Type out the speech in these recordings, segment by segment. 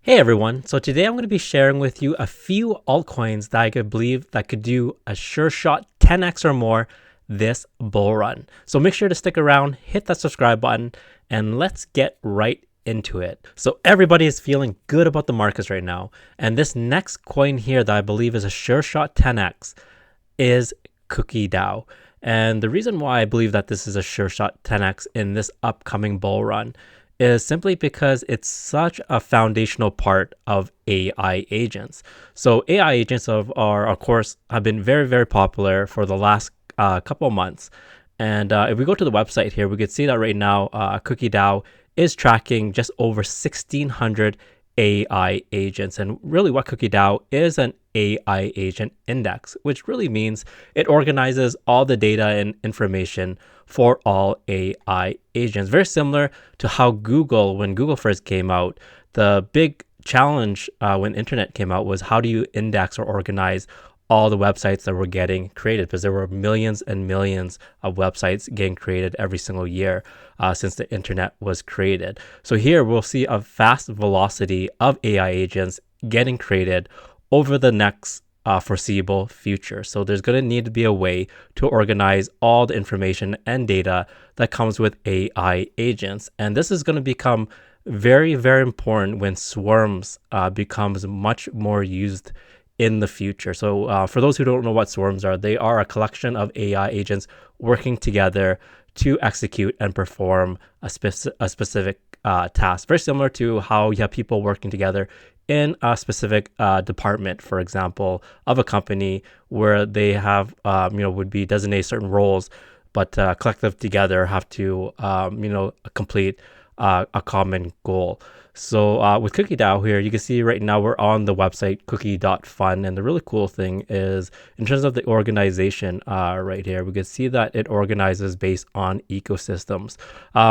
Hey everyone, so today I'm going to be sharing with you a few altcoins that I could believe that could do a sure shot 10x or more this bull run. So make sure to stick around, hit that subscribe button, and let's get right into it. So everybody is feeling good about the markets right now, and this next coin here that I believe is a sure shot 10x is cookie.fun. And the reason why I believe that this is a sure shot 10x in this upcoming bull run is simply because it's such a foundational part of AI agents. So AI agents are of course, have been very, very popular for the last couple of months. And if we go to the website here, we can see that right now, cookie.fun is tracking just over 1,600 AI agents. And really what cookie.fun is an AI agent index, which really means it organizes all the data and information for all AI agents. Very similar to how Google, when Google first came out, the big challenge when internet came out was how do you index or organize all the websites that were getting created, because there were millions and millions of websites getting created every single year since the internet was created. So here we'll see a fast velocity of AI agents getting created over the next foreseeable future. So there's going to need to be a way to organize all the information and data that comes with AI agents. And this is going to become very, very important when swarms becomes much more used in the future. So for those who don't know what swarms are, they are a collection of AI agents working together to execute and perform a specific task. Very similar to how you have people working together in a specific department, for example, of a company where they have, would be designated certain roles, but collective together have to, complete a common goal. So with cookie.fun here, you can see right now we're on the website cookie.fun. And the really cool thing is in terms of the organization right here, we can see that it organizes based on ecosystems,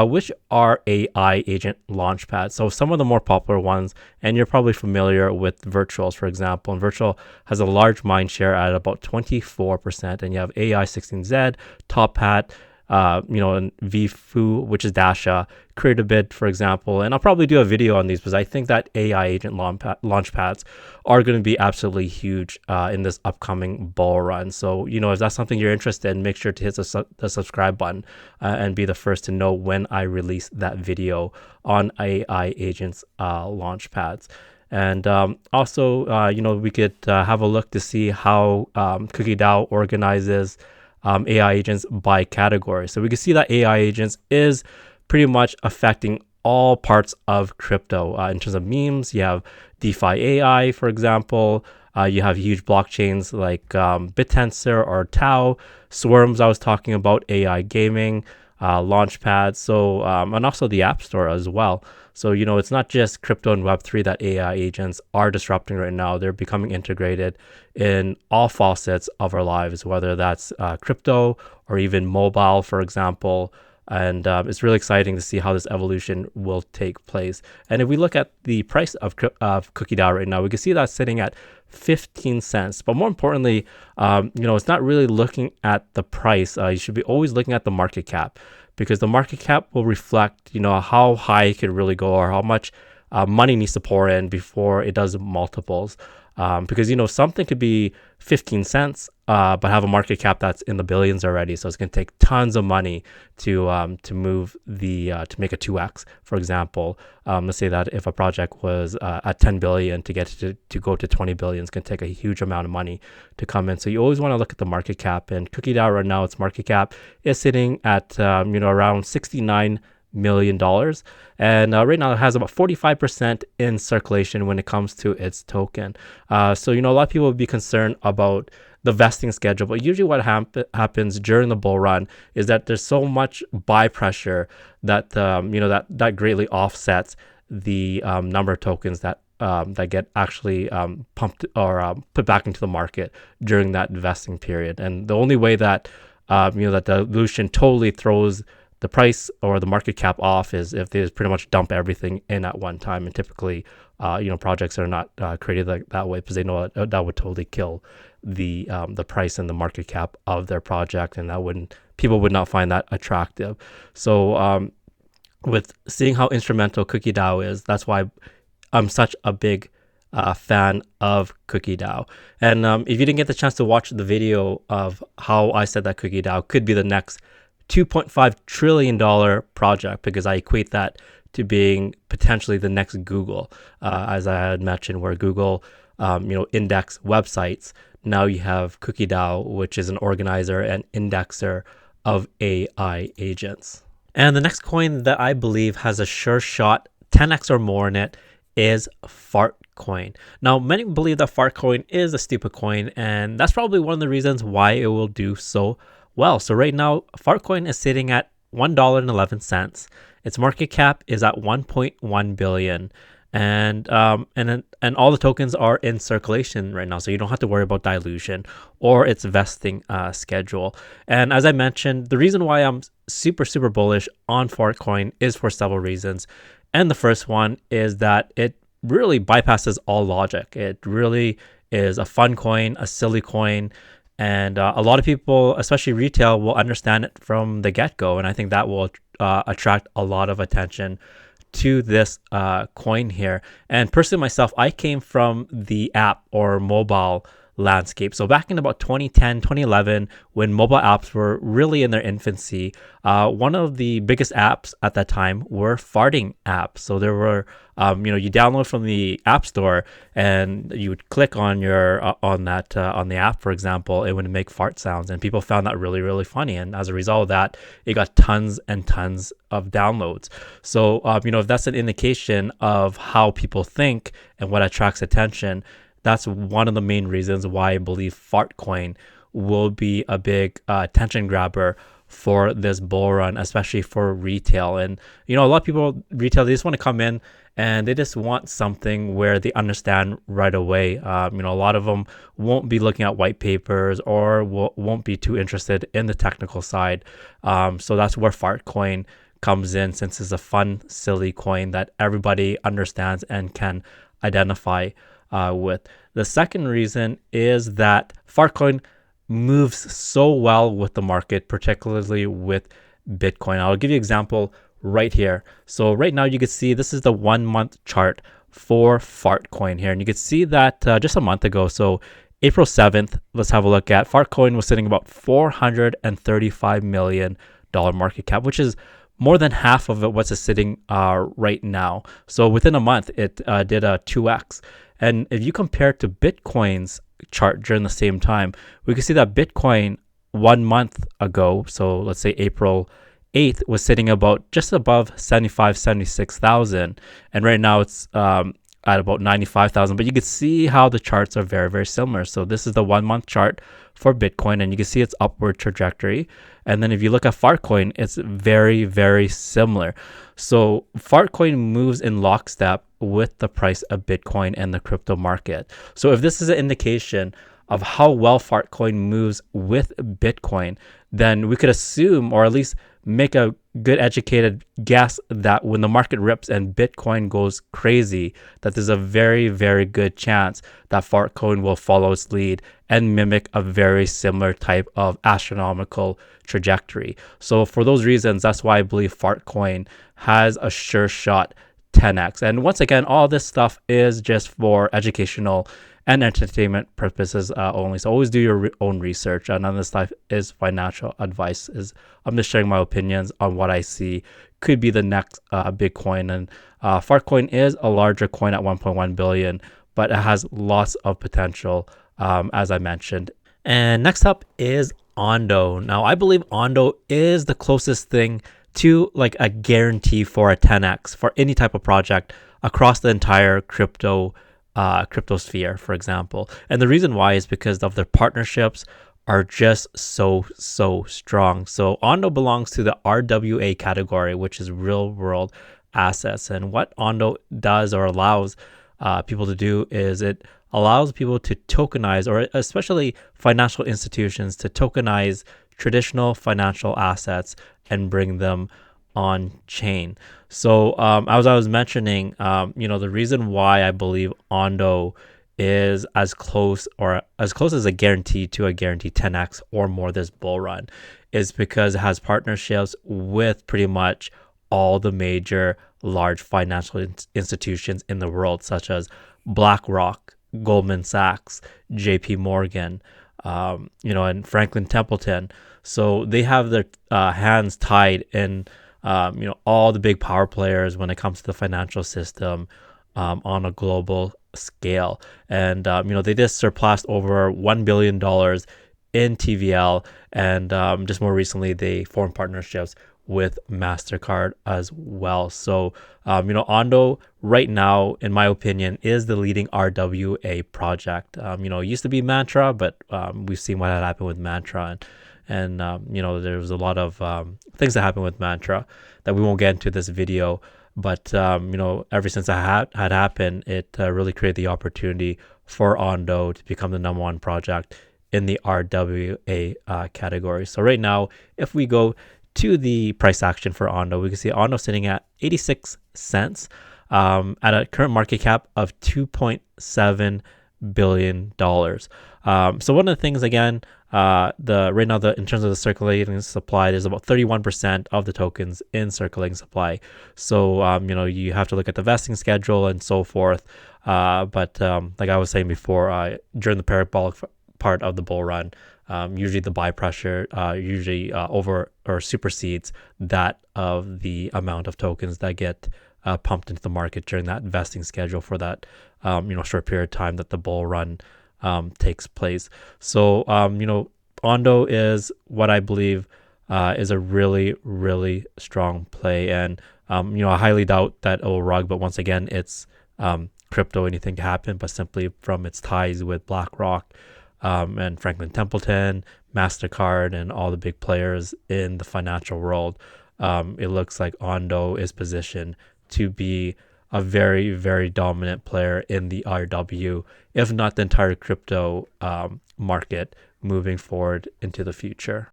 which are AI agent launchpads. So some of the more popular ones, and you're probably familiar with Virtuals, for example. And Virtual has a large mind share at about 24%. And you have AI 16Z, Top Hat, and VFU, which is Dasha, Create a Bid, for example. And I'll probably do a video on these because I think that AI agent launchpads are going to be absolutely huge in this upcoming bull run. So, if that's something you're interested in, make sure to hit the subscribe button and be the first to know when I release that video on AI agents launchpads. And also, we could have a look to see how cookie.fun organizes AI agents by category. So we can see that AI agents is pretty much affecting all parts of crypto. In terms of memes, you have DeFi AI, for example. You have huge blockchains like BitTensor or Tau. Swarms, I was talking about, AI gaming, Launchpad, and also the App Store as well. So, it's not just crypto and Web3 that AI agents are disrupting right now. They're becoming integrated in all facets of our lives, whether that's crypto or even mobile, for example. And it's really exciting to see how this evolution will take place. And if we look at the price of cookie.fun right now, we can see that sitting at 15 cents. But more importantly, it's not really looking at the price. You should be always looking at the market cap, because the market cap will reflect, how high it could really go or how much money needs to pour in before it does multiples. Because, something could be 15 cents, but have a market cap that's in the billions already. So it's going to take tons of money to move to make a 2x, for example. Let's say that if a project was at 10 billion to get to go to 20 billion, it's going to take a huge amount of money to come in. So you always want to look at the market cap. And cookie.fun right now, its market cap is sitting at, around $69 million. And right now it has about 45% in circulation when it comes to its token. So, a lot of people would be concerned about the vesting schedule, but usually what happens during the bull run is that there's so much buy pressure that, that greatly offsets the number of tokens that get actually pumped or put back into the market during that vesting period. And the only way that, that dilution totally throws the price or the market cap off is if they just pretty much dump everything in at one time. And typically, projects are not created that way because they know that would totally kill the price and the market cap of their project, and people would not find that attractive. So with seeing how instrumental cookie.fun is, that's why I'm such a big fan of cookie.fun. And if you didn't get the chance to watch the video of how I said that cookie.fun could be the next $2.5 trillion project, because I equate that to being potentially the next Google, as I had mentioned, where Google, index websites. Now you have cookie.fun, which is an organizer and indexer of AI agents. And the next coin that I believe has a sure shot 10x or more in it is Fartcoin. Now, many believe that Fartcoin is a stupid coin, and that's probably one of the reasons why it will do so well. So right now, Fartcoin is sitting at $1.11. Its market cap is at 1.1 billion, and all the tokens are in circulation right now, so you don't have to worry about dilution or its vesting schedule. And as I mentioned, the reason why I'm super bullish on Fartcoin is for several reasons. And the first one is that it really bypasses all logic. It really is a fun coin, a silly coin, and a lot of people, especially retail, will understand it from the get-go. And I think that will attract a lot of attention to this coin here. And personally myself, I came from the app or mobile landscape. So back in about 2010, 2011, when mobile apps were really in their infancy, one of the biggest apps at that time were farting apps. So there were, you download from the app store and you would click on your on the app, for example, it would make fart sounds, and people found that really funny. And as a result of that, it got tons and tons of downloads. So if that's an indication of how people think and what attracts attention, that's one of the main reasons why I believe Fartcoin will be a big attention grabber for this bull run, especially for retail. And, a lot of people, retail, they just want to come in and they just want something where they understand right away. A lot of them won't be looking at white papers or won't be too interested in the technical side. So that's where Fartcoin comes in, since it's a fun, silly coin that everybody understands and can identify with. The second reason is that Fartcoin moves so well with the market, particularly with Bitcoin. I'll give you an example right here. So right now you can see this is the 1 month chart for Fartcoin here. And you can see that just a month ago, so April 7th, let's have a look at Fartcoin was sitting about $435 million market cap, which is more than half of it what's sitting right now. So within a month, it did a 2x. And if you compare it to Bitcoin's chart during the same time, we can see that Bitcoin 1 month ago, so let's say April 8th, was sitting about just above 76,000. And right now it's at about 95,000. But you can see how the charts are very similar. So this is the 1 month chart for Bitcoin, and you can see its upward trajectory. And then if you look at Fartcoin, it's very similar. So Fartcoin moves in lockstep with the price of Bitcoin and the crypto market. So if this is an indication of how well Fartcoin moves with Bitcoin, then we could assume, or at least make a good educated guess, that when the market rips and Bitcoin goes crazy, that there's a very good chance that Fartcoin will follow its lead and mimic a very similar type of astronomical trajectory. So for those reasons, that's why I believe Fartcoin has a sure shot 10x. And once again, all this stuff is just for educational and entertainment purposes only. So always do your own research. None of this stuff is financial advice. I'm just sharing my opinions on what I see could be the next big coin. And Fartcoin is a larger coin at 1.1 billion, but it has lots of potential, as I mentioned. And next up is Ondo. Now, I believe Ondo is the closest thing to like a guarantee for a 10x for any type of project across the entire crypto sphere, for example. And the reason why is because of their partnerships are just so strong. So Ondo belongs to the RWA category, which is real world assets. And what Ondo does or allows people to do is it allows people to tokenize, or especially financial institutions, to tokenize traditional financial assets and bring them on chain. So as I was mentioning, the reason why I believe Ondo is as close as a guarantee to a guaranteed 10x or more this bull run is because it has partnerships with pretty much all the major large financial institutions in the world, such as BlackRock, Goldman Sachs, JP Morgan, and Franklin Templeton. So they have their hands tied in, all the big power players when it comes to the financial system on a global scale. And, they just surpassed over $1 billion in TVL. And just more recently, they formed partnerships with MasterCard as well. So, Ondo right now, in my opinion, is the leading RWA project. It used to be Mantra, but we've seen what had happened with Mantra. And there was a lot of things that happened with Mantra that we won't get into this video. But, ever since that had happened, it really created the opportunity for Ondo to become the number one project in the RWA category. So right now, if we go to the price action for Ondo, we can see Ondo sitting at 86 cents at a current market cap of $2.7 billion. So one of the things, again, right now, in terms of the circulating supply, there's about 31% of the tokens in circulating supply. So, you have to look at the vesting schedule and so forth. But like I was saying before, during the parabolic part of the bull run, usually the buy pressure usually over or supersedes that of the amount of tokens that get pumped into the market during that vesting schedule for that short period of time that the bull run takes place. So Ondo is what I believe is a really, really strong play, and I highly doubt that it will rug, but once again, it's crypto, anything can happen, but simply from its ties with BlackRock and Franklin Templeton, MasterCard, and all the big players in the financial world, it looks like Ondo is positioned to be a very, very dominant player in the RW, if not the entire crypto market moving forward into the future.